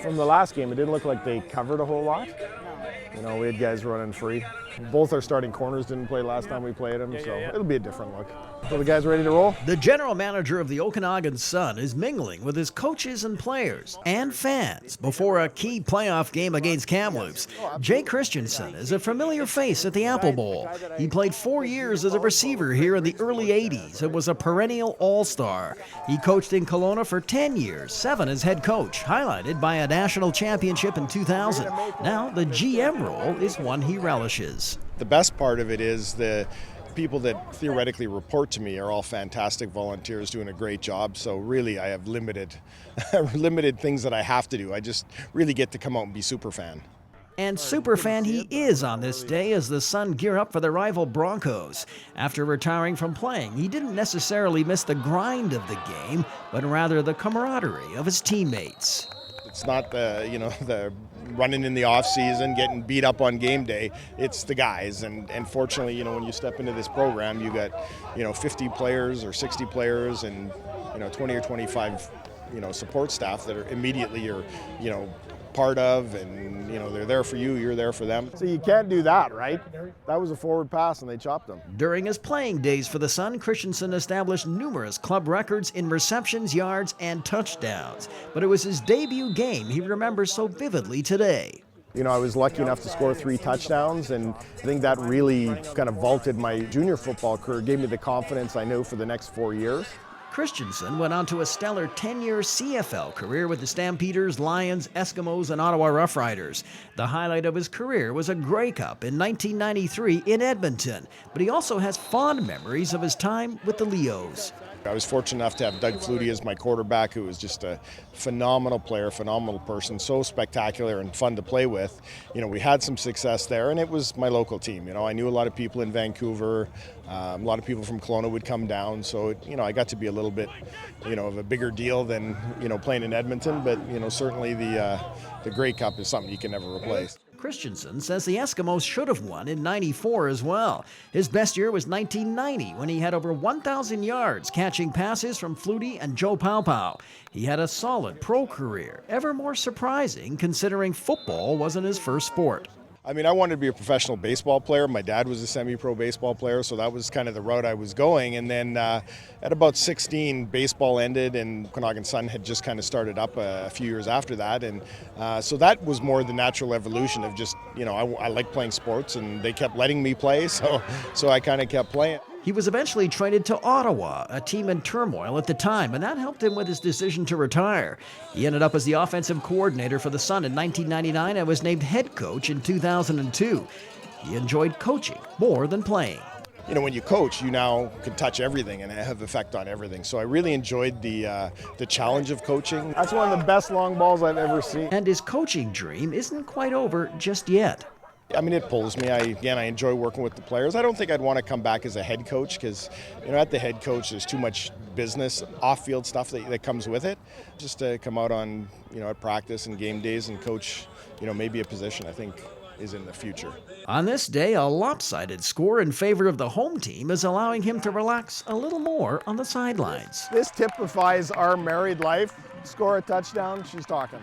From the last game, it didn't look like they covered a whole lot. You know, we had guys running free. Both our starting corners didn't play last time we played them, so it'll be a different look. So the guys ready to roll? The general manager of the Okanagan Sun is mingling with his coaches and players and fans before a key playoff game against Kamloops. Jay Christensen is a familiar face at the Apple Bowl. He played 4 years as a receiver here in the early 80s and was a perennial all-star. He coached in Kelowna for 10 years, 7 as head coach, highlighted by a national championship in 2000. Now the GM role is one he relishes. The best part of it is the people that theoretically report to me are all fantastic volunteers doing a great job. So really I have limited things that I have to do. I just really get to come out and be super fan. And superfan he is on this day as the Sun gear up for the rival Broncos. After retiring from playing, he didn't necessarily miss the grind of the game, but rather the camaraderie of his teammates. It's not the running in the off season, getting beat up on game day. It's the guys, and fortunately, when you step into this program, you got 50 players or 60 players, and 20 or 25 support staff that are immediately you're part of, and they're there for you, you're there for them. So you can't do that, right? That was a forward pass and they chopped him. During his playing days for the Sun, Christensen established numerous club records in receptions, yards, and touchdowns. But it was his debut game he remembers so vividly today. I was lucky enough to score 3 touchdowns, and I think that really kind of vaulted my junior football career, gave me the confidence I knew for the next 4 years. Christensen went on to a stellar 10-year CFL career with the Stampeders, Lions, Eskimos, and Ottawa Roughriders. The highlight of his career was a Grey Cup in 1993 in Edmonton, but he also has fond memories of his time with the Leos. I was fortunate enough to have Doug Flutie as my quarterback, who was just a phenomenal player, phenomenal person, so spectacular and fun to play with. We had some success there, and it was my local team. I knew a lot of people in Vancouver, a lot of people from Kelowna would come down, so I got to be a little bit, of a bigger deal than playing in Edmonton. But certainly the Grey Cup is something you can never replace. Christensen says the Eskimos should have won in '94 as well. His best year was 1990 when he had over 1,000 yards catching passes from Flutie and Joe Paopao. He had a solid pro career, ever more surprising considering football wasn't his first sport. I wanted to be a professional baseball player. My dad was a semi-pro baseball player, so that was kind of the route I was going. And then at about 16, baseball ended, and Okanagan Sun had just kind of started up a few years after that. And so that was more the natural evolution of just, I like playing sports, and they kept letting me play, so I kind of kept playing. He was eventually traded to Ottawa, a team in turmoil at the time, and that helped him with his decision to retire. He ended up as the offensive coordinator for the Sun in 1999 and was named head coach in 2002. He enjoyed coaching more than playing. When you coach, you now can touch everything and have effect on everything. So I really enjoyed the challenge of coaching. That's one of the best long balls I've ever seen. And his coaching dream isn't quite over just yet. It pulls me. I enjoy working with the players. I don't think I'd want to come back as a head coach because, at the head coach, there's too much business, off-field stuff that comes with it. Just to come out on, at practice and game days and coach, maybe a position I think is in the future. On this day, a lopsided score in favor of the home team is allowing him to relax a little more on the sidelines. This typifies our married life. Score a touchdown, she's talking.